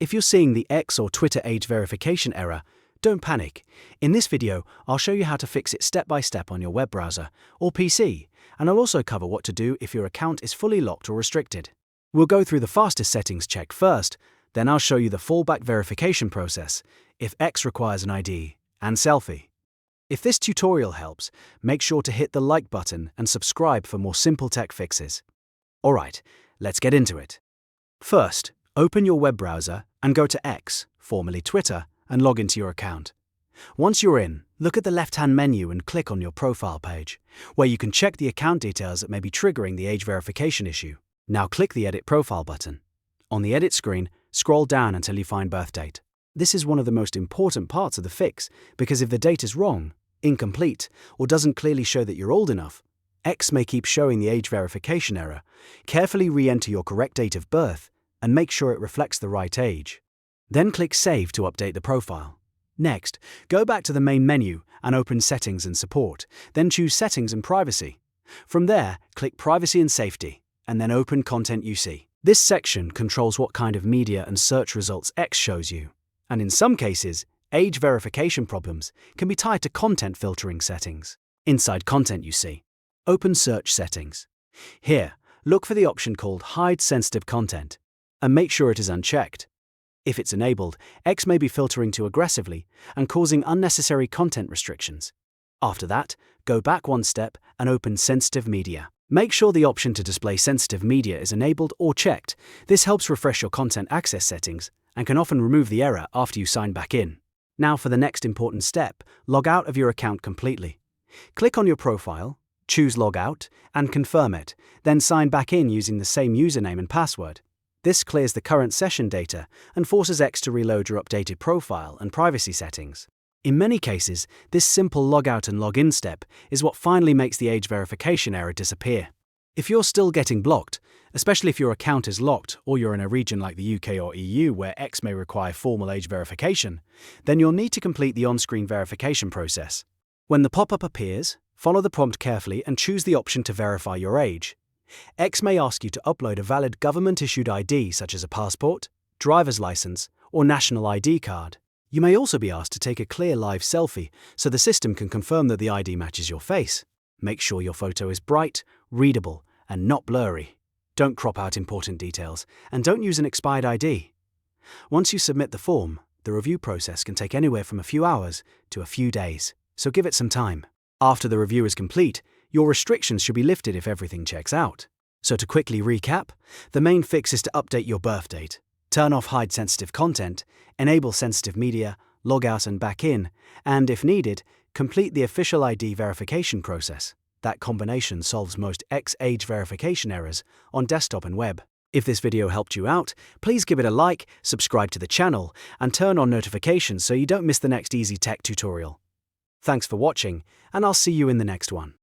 If you're seeing the X or Twitter age verification error, don't panic. In this video, I'll show you how to fix it step by step on your web browser or PC, and I'll also cover what to do if your account is fully locked or restricted. We'll go through the fastest settings check first, then I'll show you the fallback verification process if X requires an ID and selfie. If this tutorial helps, make sure to hit the like button and subscribe for more simple tech fixes. Alright, let's get into it. First, open your web browser and go to X, formerly Twitter, and log into your account. Once you're in, look at the left-hand menu and click on your profile page, where you can check the account details that may be triggering the age verification issue. Now click the Edit Profile button. On the edit screen, scroll down until you find birth date. This is one of the most important parts of the fix, because if the date is wrong, incomplete, or doesn't clearly show that you're old enough, X may keep showing the age verification error. Carefully re-enter your correct date of birth and make sure it reflects the right age. Then click Save to update the profile. Next, go back to the main menu and open Settings and Support, then choose Settings and Privacy. From there, click Privacy and Safety, and then open Content UC. This section controls what kind of media and search results X shows you, and in some cases, age verification problems can be tied to content filtering settings. Inside Content UC, open Search Settings. Here, look for the option called Hide Sensitive Content, and make sure it is unchecked. If it's enabled, X may be filtering too aggressively and causing unnecessary content restrictions. After that, go back one step and open Sensitive Media. Make sure the option to display sensitive media is enabled or checked. This helps refresh your content access settings and can often remove the error after you sign back in. Now for the next important step, log out of your account completely. Click on your profile, choose Log Out, and confirm it, then sign back in using the same username and password. This clears the current session data and forces X to reload your updated profile and privacy settings. In many cases, this simple logout and login step is what finally makes the age verification error disappear. If you're still getting blocked, especially if your account is locked or you're in a region like the UK or EU where X may require formal age verification, then you'll need to complete the on-screen verification process. When the pop-up appears, follow the prompt carefully and choose the option to verify your age. X may ask you to upload a valid government-issued ID such as a passport, driver's license, or national ID card. You may also be asked to take a clear live selfie so the system can confirm that the ID matches your face. Make sure your photo is bright, readable, and not blurry. Don't crop out important details, and don't use an expired ID. Once you submit the form, the review process can take anywhere from a few hours to a few days, so give it some time. After the review is complete, your restrictions should be lifted if everything checks out. So to quickly recap, the main fix is to update your birth date, turn off hide sensitive content, enable sensitive media, log out and back in, and if needed, complete the official ID verification process. That combination solves most X age verification errors on desktop and web. If this video helped you out, please give it a like, subscribe to the channel, and turn on notifications so you don't miss the next easy tech tutorial. Thanks for watching, and I'll see you in the next one.